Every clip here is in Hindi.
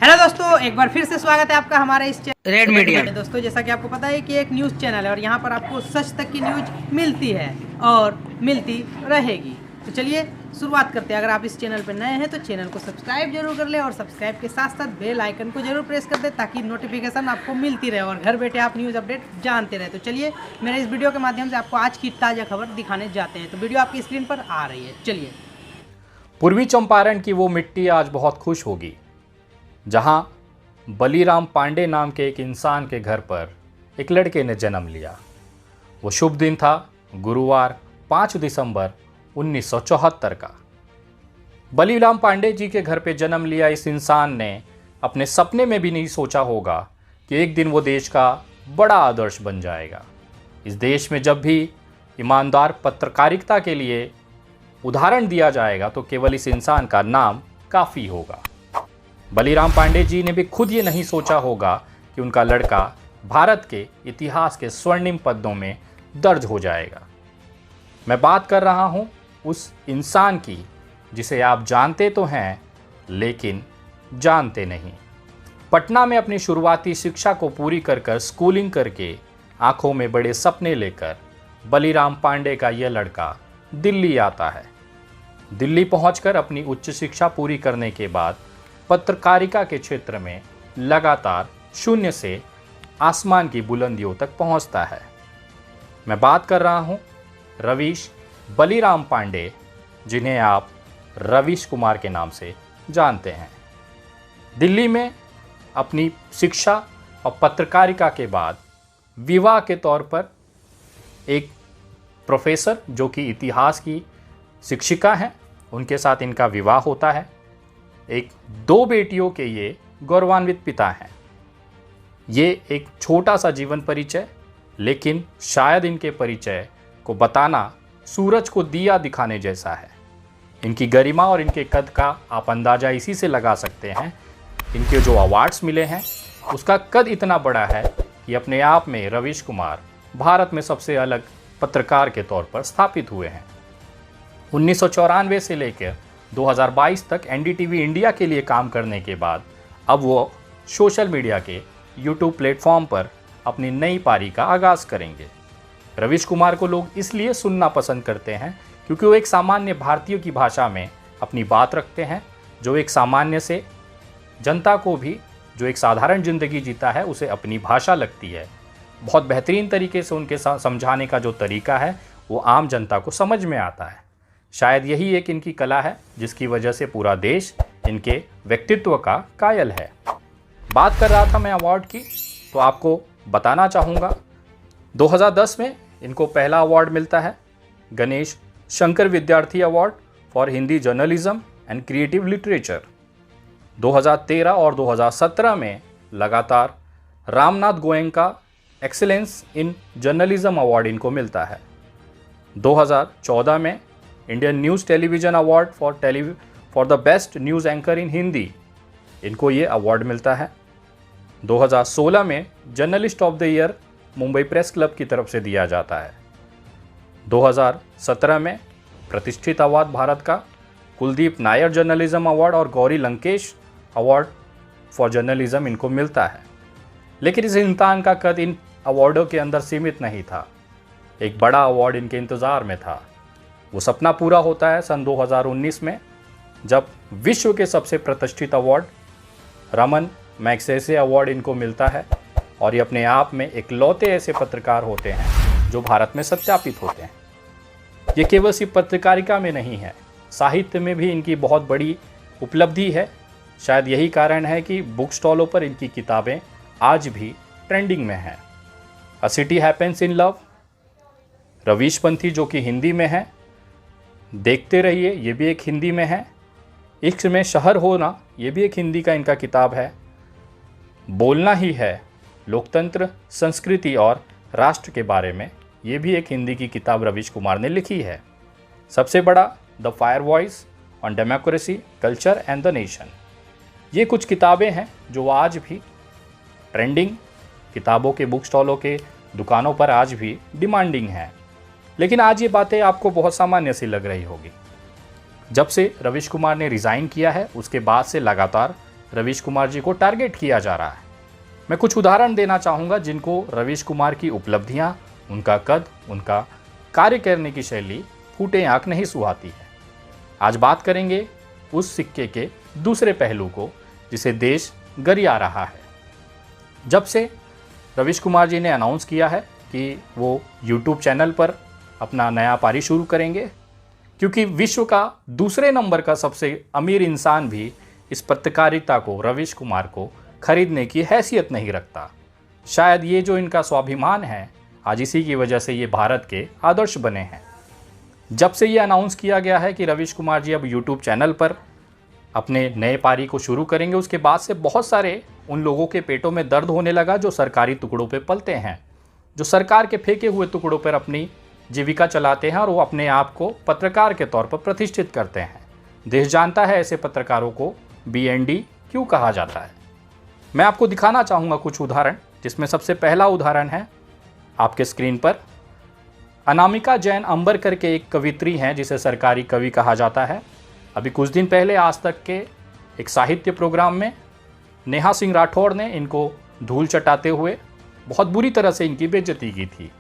हेलो दोस्तों, एक बार फिर से स्वागत है आपका हमारे इस चैनल रेड मीडिया में। दोस्तों, जैसा कि आपको पता है कि एक न्यूज़ चैनल है और यहाँ पर आपको सच तक की न्यूज़ मिलती है और मिलती रहेगी। तो चलिए शुरुआत करते हैं। अगर आप इस चैनल पर नए हैं तो चैनल को सब्सक्राइब जरूर कर लें और सब्सक्राइब के साथ साथ बेल आइकन को जरूर प्रेस कर दें ताकि नोटिफिकेशन आपको मिलती रहे और घर बैठे आप न्यूज़ अपडेट जानते रहे। तो चलिए मेरे इस वीडियो के माध्यम से आपको आज की ताज़ा खबर दिखाने जाते हैं। तो वीडियो आपकी स्क्रीन पर आ रही है। चलिए। पूर्वी चंपारण की वो मिट्टी आज बहुत खुश होगी जहां बलीराम पांडे नाम के एक इंसान के घर पर एक लड़के ने जन्म लिया। वो शुभ दिन था गुरुवार 5 दिसंबर 1974 का। बलीराम पांडे जी के घर पे जन्म लिया इस इंसान ने अपने सपने में भी नहीं सोचा होगा कि एक दिन वो देश का बड़ा आदर्श बन जाएगा। इस देश में जब भी ईमानदार पत्रकारिता के लिए उदाहरण दिया जाएगा तो केवल इस इंसान का नाम काफ़ी होगा। बलीराम पांडे जी ने भी खुद ये नहीं सोचा होगा कि उनका लड़का भारत के इतिहास के स्वर्णिम पन्नों में दर्ज हो जाएगा। मैं बात कर रहा हूँ उस इंसान की जिसे आप जानते तो हैं लेकिन जानते नहीं। पटना में अपनी शुरुआती शिक्षा को पूरी कर स्कूलिंग करके आंखों में बड़े सपने लेकर बलीराम पांडे का यह लड़का दिल्ली आता है। दिल्ली पहुंचकर अपनी उच्च शिक्षा पूरी करने के बाद पत्रकारिता के क्षेत्र में लगातार शून्य से आसमान की बुलंदियों तक पहुंचता है। मैं बात कर रहा हूं रवीश बलीराम पांडे, जिन्हें आप रवीश कुमार के नाम से जानते हैं। दिल्ली में अपनी शिक्षा और पत्रकारिता के बाद विवाह के तौर पर एक प्रोफेसर जो कि इतिहास की शिक्षिका हैं, उनके साथ इनका विवाह होता है। एक 2 बेटियों के ये गौरवान्वित पिता हैं। ये एक छोटा सा जीवन परिचय, लेकिन शायद इनके परिचय को बताना सूरज को दिया दिखाने जैसा है। इनकी गरिमा और इनके कद का आप अंदाज़ा इसी से लगा सकते हैं। इनके जो अवार्ड्स मिले हैं उसका कद इतना बड़ा है कि अपने आप में रवीश कुमार भारत में सबसे अलग पत्रकार के तौर पर स्थापित हुए हैं। 1994 से लेकर 2022 तक एनडीटीवी इंडिया के लिए काम करने के बाद अब वो सोशल मीडिया के यूट्यूब प्लेटफॉर्म पर अपनी नई पारी का आगाज़ करेंगे। रवीश कुमार को लोग इसलिए सुनना पसंद करते हैं क्योंकि वो एक सामान्य भारतीय की भाषा में अपनी बात रखते हैं, जो एक सामान्य से जनता को भी जो एक साधारण ज़िंदगी जीता है उसे अपनी भाषा लगती है। बहुत बेहतरीन तरीके से उनके समझाने का जो तरीका है वो आम जनता को समझ में आता है। शायद यही एक इनकी कला है जिसकी वजह से पूरा देश इनके व्यक्तित्व का कायल है। बात कर रहा था मैं अवार्ड की, तो आपको बताना चाहूँगा 2010 में इनको पहला अवार्ड मिलता है Ganesh Shankar Vidyarthi award for Hindi journalism and creative literature. 2013 और 2017 में लगातार Ramnath Goenka excellence in journalism award इनको मिलता है। 2014 में Indian news television award for the best news anchor in Hindi, इनको ये अवार्ड मिलता है। 2016 में journalist of the year Mumbai press club की तरफ से दिया जाता है। 2017 में प्रतिष्ठित अवार्ड भारत का कुलदीप नायर जर्नलिज्म अवार्ड और Gauri Lankesh award for journalism इनको मिलता है। लेकिन इस इंसान का कद इन अवार्डों के अंदर सीमित नहीं था। एक बड़ा अवार्ड इनके इंतज़ार में था। वो सपना पूरा होता है सन 2019 में, जब विश्व के सबसे प्रतिष्ठित अवार्ड रमन मैग्सेसे अवार्ड इनको मिलता है। और ये अपने आप में इकलौते ऐसे पत्रकार होते हैं जो भारत में सत्यापित होते हैं। ये केवल सिर्फ पत्रकारिता में नहीं है, साहित्य में भी इनकी बहुत बड़ी उपलब्धि है। शायद यही कारण है कि बुक स्टॉलों पर इनकी किताबें आज भी ट्रेंडिंग में हैं। A city happens in love, Ravish Panthi जो कि हिंदी में है, देखते रहिए ये भी एक हिंदी में है। इश्क में शहर होना ये भी एक हिंदी का इनका किताब है। बोलना ही है, लोकतंत्र, संस्कृति और राष्ट्र के बारे में, ये भी एक हिंदी की किताब रवीश कुमार ने लिखी है। सबसे बड़ा the fire voice on democracy, culture and the nation, ये कुछ किताबें हैं जो आज भी ट्रेंडिंग किताबों के बुक स्टॉलों के दुकानों पर आज भी डिमांडिंग हैं। लेकिन आज ये बातें आपको बहुत सामान्य सी लग रही होगी। जब से रवीश कुमार ने रिज़ाइन किया है उसके बाद से लगातार रवीश कुमार जी को टारगेट किया जा रहा है। मैं कुछ उदाहरण देना चाहूँगा जिनको रवीश कुमार की उपलब्धियाँ, उनका कद, उनका कार्य करने की शैली फूटे आँख नहीं सुहाती है। आज बात करेंगे उस सिक्के के दूसरे पहलू को जिसे देश गरिया रहा है। जब से रवीश कुमार जी ने अनाउंस किया है कि वो यूट्यूब चैनल पर अपना नया पारी शुरू करेंगे, क्योंकि विश्व का दूसरे नंबर का सबसे अमीर इंसान भी इस पत्रकारिता को, रवीश कुमार को खरीदने की हैसियत नहीं रखता। शायद ये जो इनका स्वाभिमान है, आज इसी की वजह से ये भारत के आदर्श बने हैं। जब से ये अनाउंस किया गया है कि रवीश कुमार जी अब यूट्यूब चैनल पर अपने नए पारी को शुरू करेंगे, उसके बाद से बहुत सारे उन लोगों के पेटों में दर्द होने लगा जो सरकारी टुकड़ों पे पलते हैं, जो सरकार के फेंके हुए टुकड़ों पर अपनी जीविका चलाते हैं और वो अपने आप को पत्रकार के तौर पर प्रतिष्ठित करते हैं। देश जानता है ऐसे पत्रकारों को BND क्यों कहा जाता है। मैं आपको दिखाना चाहूँगा कुछ उदाहरण, जिसमें सबसे पहला उदाहरण है आपके स्क्रीन पर। अनामिका जैन अंबर करके एक कवित्री हैं जिसे सरकारी कवि कहा जाता है। अभी कुछ दिन पहले आज तक के एक साहित्य प्रोग्राम में नेहा सिंह राठौड़ ने इनको धूल चटाते हुए बहुत बुरी तरह से इनकी बेइज्जती की थी।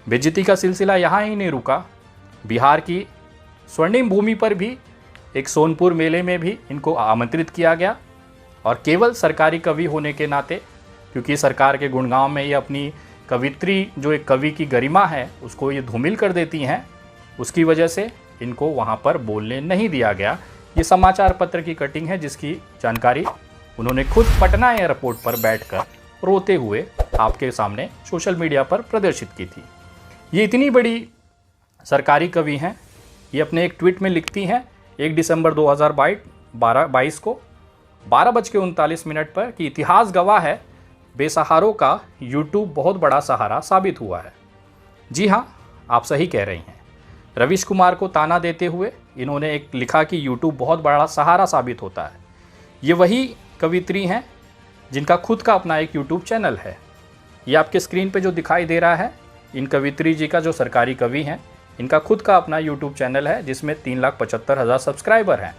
बेइज्जती का सिलसिला यहाँ ही नहीं रुका, बिहार की स्वर्णिम भूमि पर भी एक सोनपुर मेले में भी इनको आमंत्रित किया गया और केवल सरकारी कवि होने के नाते, क्योंकि सरकार के गुणगान में ये अपनी कवित्री जो एक कवि की गरिमा है उसको ये धूमिल कर देती हैं, उसकी वजह से इनको वहाँ पर बोलने नहीं दिया गया। ये समाचार पत्र की कटिंग है जिसकी जानकारी उन्होंने खुद पटना एयरपोर्ट पर बैठकर रोते हुए आपके सामने सोशल मीडिया पर प्रदर्शित की थी। ये इतनी बड़ी सरकारी कवि हैं, ये अपने एक ट्वीट में लिखती हैं 1 दिसंबर 2022 को 12:39 पर कि इतिहास गवाह है, बेसहारों का यूट्यूब बहुत बड़ा सहारा साबित हुआ है। जी हाँ, आप सही कह रही हैं। रवीश कुमार को ताना देते हुए इन्होंने एक लिखा कि यूट्यूब बहुत बड़ा सहारा साबित होता है। ये वही कवित्री हैं जिनका खुद का अपना एक यूट्यूब चैनल है। ये आपके स्क्रीन पे जो दिखाई दे रहा है, इन कवित्री जी का जो सरकारी कवि हैं, इनका खुद का अपना यूट्यूब चैनल है जिसमें 3,75,000 सब्सक्राइबर हैं।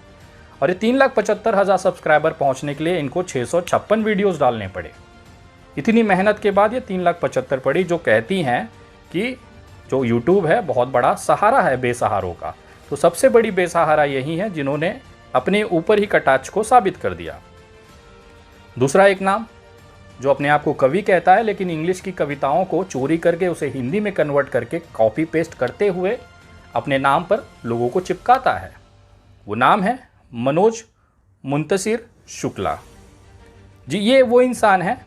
और ये 3,75,000 सब्सक्राइबर पहुंचने के लिए इनको 656 वीडियोस डालने पड़े। इतनी मेहनत के बाद ये 3,75,000 पड़ी, जो कहती हैं कि जो यूट्यूब है बहुत बड़ा सहारा है बेसहारों का। तो सबसे बड़ी बेसहारा यही है जिन्होंने अपने ऊपर ही कटाक्ष को साबित कर दिया। दूसरा एक नाम जो अपने आप को कवि कहता है लेकिन इंग्लिश की कविताओं को चोरी करके उसे हिंदी में कन्वर्ट करके कॉपी पेस्ट करते हुए अपने नाम पर लोगों को चिपकाता है, वो नाम है मनोज मुंतशिर शुक्ला जी। ये वो इंसान है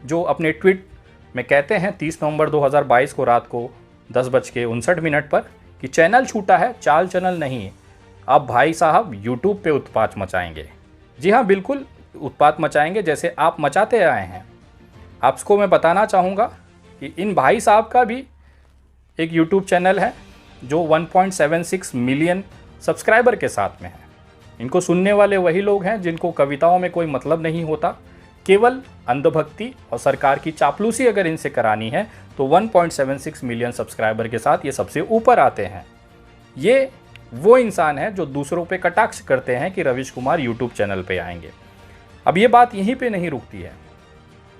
जो अपने ट्वीट में कहते हैं 30 नवंबर 2022 को रात को 10:59 पर कि चैनल छूटा है, चाल चैनल नहीं। अब भाई साहब यूट्यूब पे उत्पात मचाएंगे। जी हाँ, बिल्कुल उत्पात मचाएंगे जैसे आप मचाते आए हैं। आपको मैं बताना चाहूँगा कि इन भाई साहब का भी एक यूट्यूब चैनल है जो 1.76 मिलियन सब्सक्राइबर के साथ में है। इनको सुनने वाले वही लोग हैं जिनको कविताओं में कोई मतलब नहीं होता, केवल अंधभक्ति और सरकार की चापलूसी अगर इनसे करानी है तो 1.76 मिलियन सब्सक्राइबर के साथ ये सबसे ऊपर आते हैं। ये वो इंसान है जो दूसरों पे कटाक्ष करते हैं कि रवीश कुमार यूट्यूब चैनल पे आएंगे। अब ये बात यहीं पे नहीं रुकती है,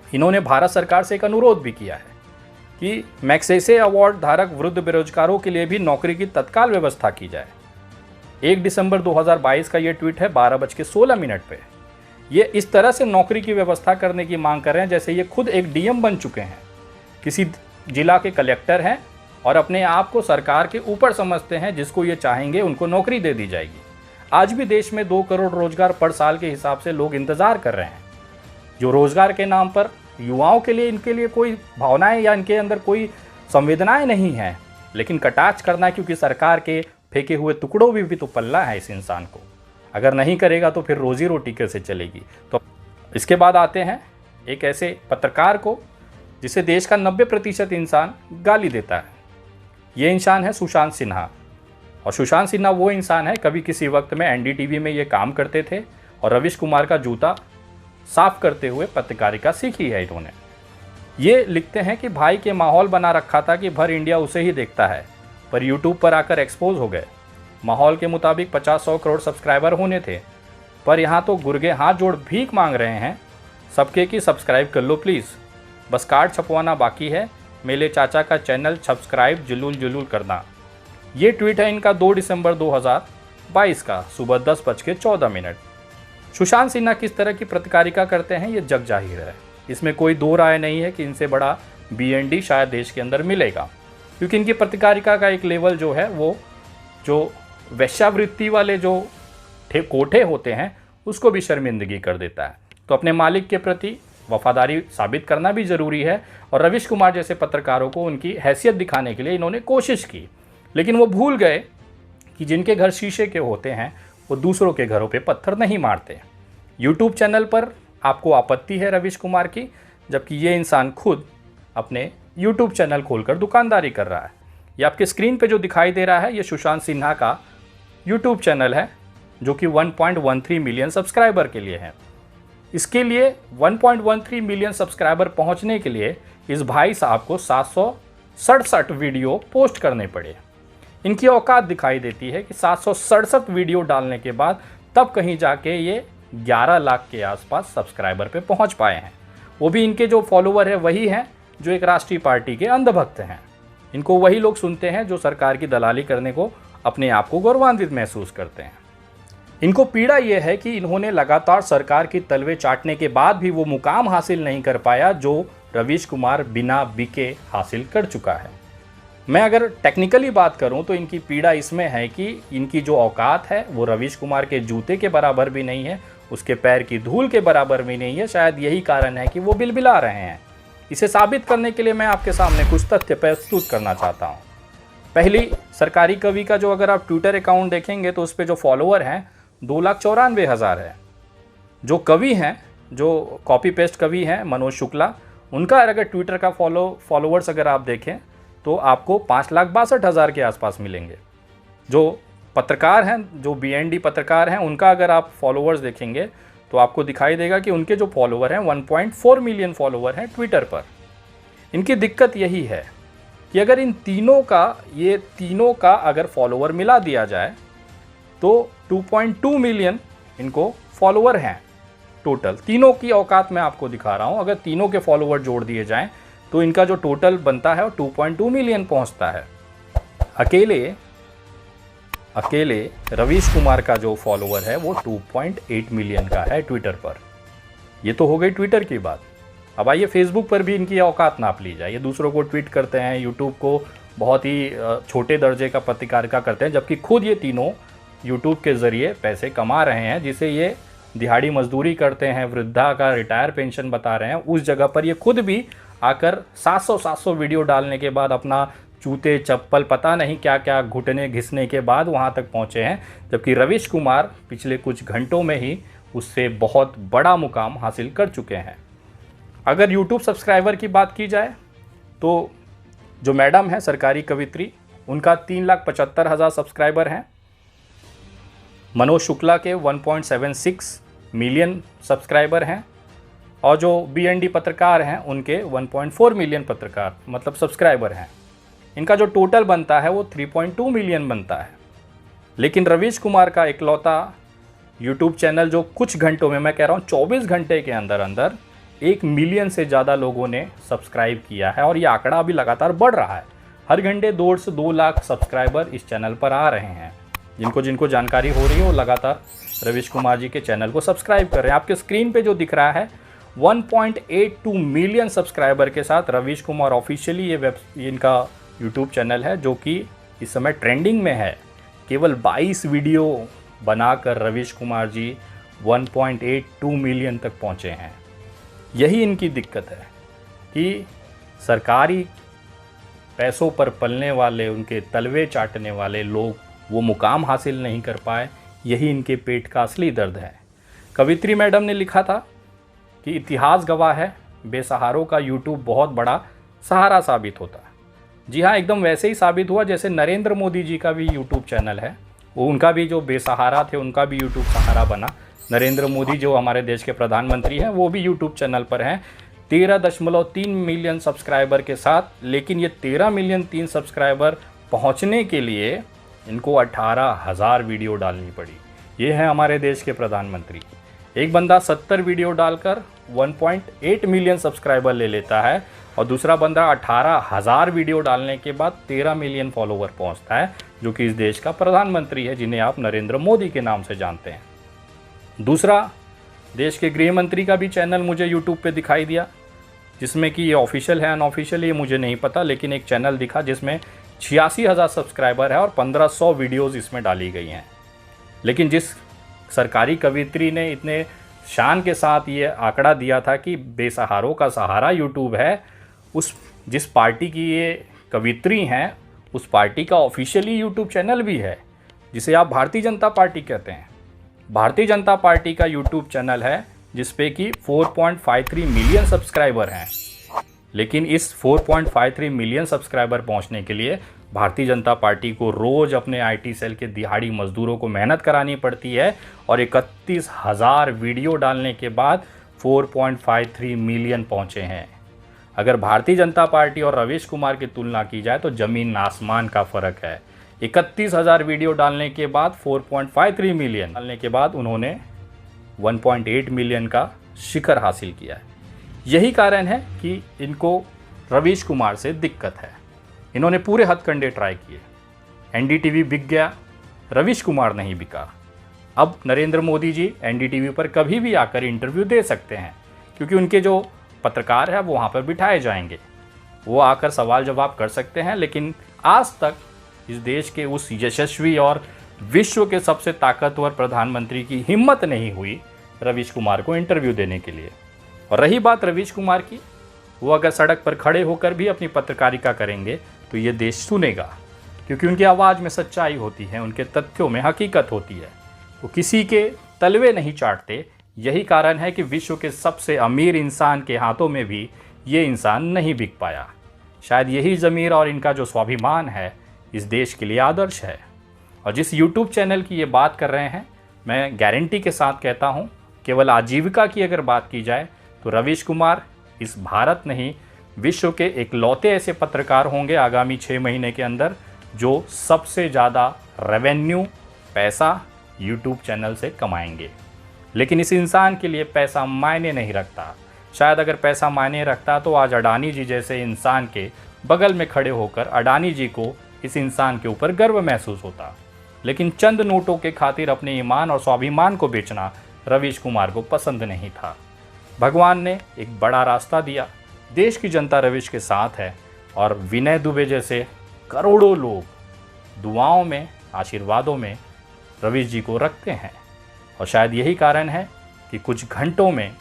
इन्होंने भारत सरकार से एक अनुरोध भी किया है कि मैग्सेसे अवार्ड धारक वृद्ध बेरोजगारों के लिए भी नौकरी की तत्काल व्यवस्था की जाए। 1 दिसंबर 2022 का ये ट्वीट है 12:16 पे। ये इस तरह से नौकरी की व्यवस्था करने की मांग कर रहे हैं जैसे ये खुद एक DM बन चुके हैं, किसी जिला के कलेक्टर हैं और अपने आप को सरकार के ऊपर समझते हैं। जिसको ये चाहेंगे उनको नौकरी दे दी जाएगी। आज भी देश में 2 करोड़ रोजगार पर साल के हिसाब से लोग इंतज़ार कर रहे हैं, जो रोजगार के नाम पर युवाओं के लिए इनके लिए कोई भावनाएं या इनके अंदर कोई संवेदनाएं नहीं हैं, लेकिन कटाक्ष करना क्योंकि सरकार के फेंके हुए टुकड़ों भी तो पल्ला है इस इंसान को। अगर नहीं करेगा तो फिर रोजी रोटी कैसे चलेगी। तो इसके बाद आते हैं एक ऐसे पत्रकार को जिसे देश का 90% इंसान गाली देता है। ये इंसान है सुशांत सिन्हा। और सुशांत सिन्हा वो इंसान है, कभी किसी वक्त में NDTV में ये काम करते थे और रवीश कुमार का जूता साफ करते हुए पत्रकारिता सीखी है इन्होंने। ये लिखते हैं कि भाई के माहौल बना रखा था कि भर इंडिया उसे ही देखता है, पर यूट्यूब पर आकर एक्सपोज हो गए। माहौल के मुताबिक 50-100 करोड़ सब्सक्राइबर होने थे, पर यहाँ तो गुर्गे हाथ जोड़ भीख मांग रहे हैं सबके कि सब्सक्राइब कर लो प्लीज़, बस कार्ड छपवाना बाकी है, मेरे चाचा का चैनल सब्सक्राइब जुलूल जुलूल करना। ये ट्वीट है इनका 2 दिसंबर 2022 का सुबह 10:14। सुशांत सिन्हा किस तरह की पत्रकारिता करते हैं ये जग जाहिर है, इसमें कोई दो राय नहीं है कि इनसे बड़ा BND शायद देश के अंदर मिलेगा, क्योंकि इनकी पत्रकारिता का एक लेवल जो है वो जो वैश्यावृत्ति वाले जो कोठे होते हैं उसको भी शर्मिंदगी कर देता है। तो अपने मालिक के प्रति वफादारी साबित करना भी ज़रूरी है, और रवीश कुमार जैसे पत्रकारों को उनकी हैसियत दिखाने के लिए इन्होंने कोशिश की, लेकिन वो भूल गए कि जिनके घर शीशे के होते हैं वो दूसरों के घरों पे पत्थर नहीं मारते। यूट्यूब चैनल पर आपको आपत्ति है रवीश कुमार की, जबकि ये इंसान खुद अपने यूट्यूब चैनल खोलकर दुकानदारी कर रहा है। ये आपके स्क्रीन पे जो दिखाई दे रहा है ये सुशांत सिन्हा का यूट्यूब चैनल है, जो कि 1.13 मिलियन सब्सक्राइबर के लिए है। इसके लिए 1.13 मिलियन सब्सक्राइबर पहुंचने के लिए इस भाई साहब को 767 वीडियो पोस्ट करने पड़े। इनकी औकात दिखाई देती है कि 767 वीडियो डालने के बाद तब कहीं जाके ये 11 लाख के आसपास सब्सक्राइबर पे पहुंच पाए हैं। वो भी इनके जो फॉलोवर है वही हैं जो एक राष्ट्रीय पार्टी के अंधभक्त हैं। इनको वही लोग सुनते हैं जो सरकार की दलाली करने को अपने आप को गौरवान्वित महसूस करते हैं। इनको पीड़ा यह है कि इन्होंने लगातार सरकार की तलवे चाटने के बाद भी वो मुकाम हासिल नहीं कर पाया जो रवीश कुमार बिना बिके हासिल कर चुका है। मैं अगर टेक्निकली बात करूं तो इनकी पीड़ा इसमें है कि इनकी जो औकात है वो रवीश कुमार के जूते के बराबर भी नहीं है, उसके पैर की धूल के बराबर भी नहीं है। शायद यही कारण है कि वो बिलबिला रहे हैं। इसे साबित करने के लिए मैं आपके सामने कुछ तथ्य प्रस्तुत करना चाहता हूँ। पहली, सरकारी कवि का जो अगर आप ट्विटर अकाउंट देखेंगे तो उस पर जो फॉलोअर हैं 2,94,000 है। जो कवि हैं, जो कॉपी पेस्ट कवि हैं मनोज शुक्ला, उनका अगर ट्विटर का फॉलोअर्स अगर आप देखें तो आपको 5,62,000 के आसपास मिलेंगे। जो पत्रकार हैं, जो BND पत्रकार हैं, उनका अगर आप फॉलोअर्स देखेंगे तो आपको दिखाई देगा कि उनके जो फॉलोअर हैं 1.4 मिलियन फॉलोअर हैं ट्विटर पर। इनकी दिक्कत यही है कि अगर इन तीनों का अगर फॉलोअर मिला दिया जाए तो 2.2 मिलियन इनको फॉलोअर हैं टोटल। तीनों की औकात मैं आपको दिखा रहा हूं। अगर तीनों के फॉलोअर जोड़ दिए जाएं तो इनका जो टोटल बनता है वो 2.2 मिलियन पहुंचता है। अकेले रवीश कुमार का जो फॉलोअर है वो 2.8 मिलियन का है ट्विटर पर। ये तो हो गई ट्विटर की बात। अब आइए फेसबुक पर भी इनकी औकात नाप ली जाए। ये दूसरों को ट्वीट करते हैं, यूट्यूब को बहुत ही छोटे दर्जे का पत्रकारिता करते हैं, जबकि खुद ये तीनों यूट्यूब के ज़रिए पैसे कमा रहे हैं, जिसे ये दिहाड़ी मजदूरी करते हैं, वृद्धा का रिटायर पेंशन बता रहे हैं। उस जगह पर ये खुद भी आकर 700 वीडियो डालने के बाद अपना जूते चप्पल पता नहीं क्या क्या घुटने घिसने के बाद वहाँ तक पहुँचे हैं, जबकि रवीश कुमार पिछले कुछ घंटों में ही उससे बहुत बड़ा मुकाम हासिल कर चुके हैं। अगर यूट्यूब सब्सक्राइबर की बात की जाए तो जो मैडम है सरकारी कवित्री, उनका 3,75,000 सब्सक्राइबर हैं। मनोज शुक्ला के 1.76 मिलियन सब्सक्राइबर हैं, और जो BND पत्रकार हैं उनके 1.4 मिलियन सब्सक्राइबर हैं। इनका जो टोटल बनता है वो 3.2 मिलियन बनता है। लेकिन रवीश कुमार का इकलौता यूट्यूब चैनल जो कुछ घंटों में, मैं कह रहा हूँ 24 घंटे के अंदर अंदर 1 मिलियन से ज़्यादा लोगों ने सब्सक्राइब किया है, और ये आंकड़ा अभी लगातार बढ़ रहा है। हर घंटे 1.5 से 2 लाख सब्सक्राइबर इस चैनल पर आ रहे हैं। जिनको जानकारी हो रही है वो लगातार रवीश कुमार जी के चैनल को सब्सक्राइब कर रहे हैं। आपके स्क्रीन पे जो दिख रहा है 1.82 मिलियन सब्सक्राइबर के साथ रवीश कुमार ऑफिशियली ये इनका यूट्यूब चैनल है, जो कि इस समय ट्रेंडिंग में है। केवल 22 वीडियो बनाकर रवीश कुमार जी 1.82 मिलियन तक पहुँचे हैं। यही इनकी दिक्कत है कि सरकारी पैसों पर पलने वाले, उनके तलवे चाटने वाले लोग वो मुकाम हासिल नहीं कर पाए। यही इनके पेट का असली दर्द है। कवित्री मैडम ने लिखा था कि इतिहास गवाह है, बेसहारों का यूट्यूब बहुत बड़ा सहारा साबित होता है। जी हाँ, एकदम वैसे ही साबित हुआ जैसे नरेंद्र मोदी जी का भी यूट्यूब चैनल है, वो उनका भी जो बेसहारा थे उनका भी यूट्यूब सहारा बना। नरेंद्र मोदी जो हमारे देश के प्रधानमंत्री हैं वो भी यूट्यूब चैनल पर हैं 13.3 मिलियन सब्सक्राइबर के साथ। लेकिन ये 13 मिलियन 3 सब्सक्राइबर पहुँचने के लिए इनको 18,000 वीडियो डालनी पड़ी। ये है हमारे देश के प्रधानमंत्री। एक बंदा 70 वीडियो डालकर 1.8 मिलियन सब्सक्राइबर ले लेता है और दूसरा बंदा 18,000 वीडियो डालने के बाद 13 मिलियन फॉलोवर पहुंचता है, जो कि इस देश का प्रधानमंत्री है, जिन्हें आप नरेंद्र मोदी के नाम से जानते हैं। दूसरा, देश के गृह मंत्री का भी चैनल मुझे यूट्यूब पे दिखाई दिया, जिसमें कि ये ऑफिशियल है अनऑफिशियल ये मुझे नहीं पता, लेकिन एक चैनल दिखा जिसमें 86,000 सब्सक्राइबर है और 1500 वीडियोज़ इसमें डाली गई हैं। लेकिन जिस सरकारी कवित्री ने इतने शान के साथ ये आंकड़ा दिया था कि बेसहारों का सहारा यूट्यूब है, उस जिस पार्टी की ये कवित्री हैं उस पार्टी का ऑफिशियली यूट्यूब चैनल भी है, जिसे आप भारतीय जनता पार्टी कहते हैं। भारतीय जनता पार्टी का यूट्यूब चैनल है जिस पे कि 4.53 मिलियन सब्सक्राइबर हैं। लेकिन इस 4.53 मिलियन सब्सक्राइबर पहुंचने के लिए भारतीय जनता पार्टी को रोज़ अपने आईटी सेल के दिहाड़ी मजदूरों को मेहनत करानी पड़ती है और 31,000 वीडियो डालने के बाद 4.53 मिलियन पहुंचे हैं। अगर भारतीय जनता पार्टी और रवीश कुमार की तुलना की जाए तो ज़मीन आसमान का फ़र्क है। 31,000 वीडियो डालने के बाद 4.53 मिलियन डालने के बाद उन्होंने 1.8 मिलियन का शिखर हासिल किया है। यही कारण है कि इनको रवीश कुमार से दिक्कत है। इन्होंने पूरे हथकंडे ट्राई किए, एनडीटीवी बिक गया, रवीश कुमार नहीं बिका। अब नरेंद्र मोदी जी एनडीटीवी पर कभी भी आकर इंटरव्यू दे सकते हैं, क्योंकि उनके जो पत्रकार हैं वो वहाँ पर बिठाए जाएंगे, वो आकर सवाल जवाब कर सकते हैं। लेकिन आज तक इस देश के उस यशस्वी और विश्व के सबसे ताकतवर प्रधानमंत्री की हिम्मत नहीं हुई रवीश कुमार को इंटरव्यू देने के लिए। और रही बात रवीश कुमार की, वो अगर सड़क पर खड़े होकर भी अपनी पत्रकारिता करेंगे तो ये देश सुनेगा, क्योंकि उनकी आवाज़ में सच्चाई होती है, उनके तथ्यों में हकीकत होती है। वो किसी के तलवे नहीं चाटते। यही कारण है कि विश्व के सबसे अमीर इंसान के हाथों में भी ये इंसान नहीं बिक पाया। शायद यही ज़मीर और इनका जो स्वाभिमान है इस देश के लिए आदर्श है। और जिस यूट्यूब चैनल की ये बात कर रहे हैं, मैं गारंटी के साथ कहता हूँ, केवल आजीविका की अगर बात की जाए तो रवीश कुमार इस भारत नहीं विश्व के इकलौते ऐसे पत्रकार होंगे आगामी 6 महीने के अंदर जो सबसे ज़्यादा रेवेन्यू पैसा यूट्यूब चैनल से कमाएंगे। लेकिन इस इंसान के लिए पैसा मायने नहीं रखता। शायद अगर पैसा मायने रखता तो आज अडानी जी जैसे इंसान के बगल में खड़े होकर अडानी जी को इस इंसान के ऊपर गर्व महसूस होता। लेकिन चंद नोटों के खातिर अपने ईमान और स्वाभिमान को बेचना रवीश कुमार को पसंद नहीं था। भगवान ने एक बड़ा रास्ता दिया, देश की जनता रवीश के साथ है और विनय दुबे जैसे करोड़ों लोग दुआओं में आशीर्वादों में रवीश जी को रखते हैं। और शायद यही कारण है कि कुछ घंटों में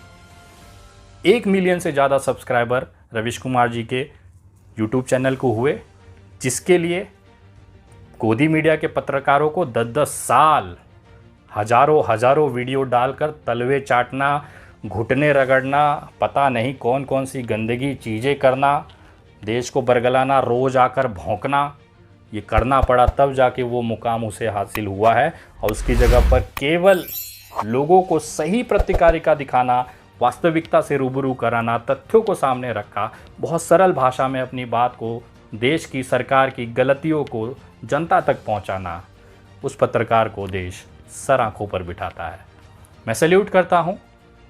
1 मिलियन से ज़्यादा सब्सक्राइबर रवीश कुमार जी के यूट्यूब चैनल को हुए, जिसके लिए गोदी मीडिया के पत्रकारों को 10-10 साल हजारों वीडियो डालकर तलवे चाटना, घुटने रगड़ना, पता नहीं कौन कौन सी गंदगी चीज़ें करना, देश को बरगलाना, रोज़ आकर भौंकना, ये करना पड़ा तब जाके वो मुकाम उसे हासिल हुआ है। और उसकी जगह पर केवल लोगों को सही पत्रकारिता दिखाना, वास्तविकता से रूबरू कराना, तथ्यों को सामने रखा, बहुत सरल भाषा में अपनी बात को, देश की सरकार की गलतियों को जनता तक पहुंचाना, उस पत्रकार को देश सर आंखों पर बिठाता है। मैं सैल्यूट करता हूं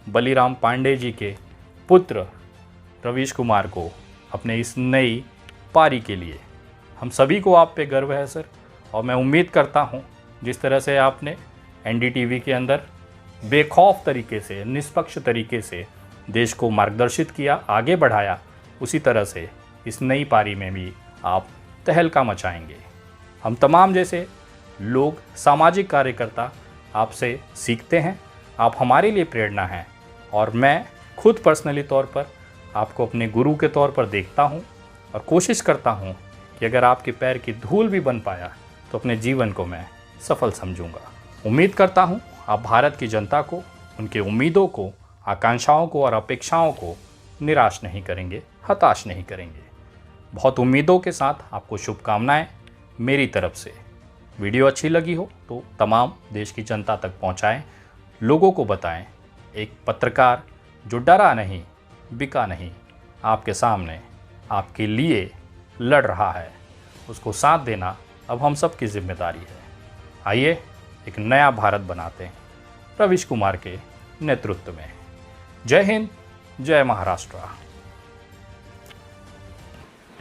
बलीराम पांडे जी के पुत्र रवीश कुमार को अपने इस नई पारी के लिए। हम सभी को आप पे गर्व है सर, और मैं उम्मीद करता हूं जिस तरह से आपने एनडीटीवी के अंदर बेखौफ तरीके से, निष्पक्ष तरीके से देश को मार्गदर्शित किया, आगे बढ़ाया, उसी तरह से इस नई पारी में भी आप तहलका मचाएंगे। हम तमाम जैसे लोग, सामाजिक कार्यकर्ता आपसे सीखते हैं, आप हमारे लिए प्रेरणा हैं। और मैं खुद पर्सनली तौर पर आपको अपने गुरु के तौर पर देखता हूं और कोशिश करता हूं कि अगर आपके पैर की धूल भी बन पाया तो अपने जीवन को मैं सफल समझूंगा। उम्मीद करता हूं आप भारत की जनता को, उनके उम्मीदों को, आकांक्षाओं को और अपेक्षाओं को निराश नहीं करेंगे, हताश नहीं करेंगे। बहुत उम्मीदों के साथ आपको शुभकामनाएं मेरी तरफ से। वीडियो अच्छी लगी हो तो तमाम देश की जनता तक पहुंचाएं, लोगों को बताएं। एक पत्रकार जो डरा नहीं, बिका नहीं, आपके सामने आपके लिए लड़ रहा है, उसको साथ देना अब हम सब की जिम्मेदारी है। आइए एक नया भारत बनाते हैं रवीश कुमार के नेतृत्व में। जय हिंद, जय महाराष्ट्र।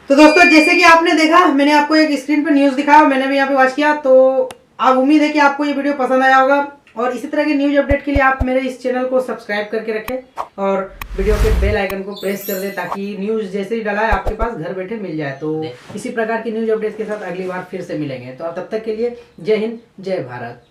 तो दोस्तों जैसे कि आपने देखा, मैंने आपको एक स्क्रीन पर न्यूज़ दिखाया, मैंने भी यहाँ पे वॉच किया, तो आप उम्मीद है कि आपको ये वीडियो पसंद आया होगा। और इसी तरह के न्यूज़ अपडेट के लिए आप मेरे इस चैनल को सब्सक्राइब करके रखें और वीडियो के बेल आइकन को प्रेस कर दें, ताकि न्यूज़ जैसे ही डाला है आपके पास घर बैठे मिल जाए। तो इसी प्रकार की न्यूज़ अपडेट के साथ अगली बार फिर से मिलेंगे। तो तब तक के लिए जय हिंद, जय भारत।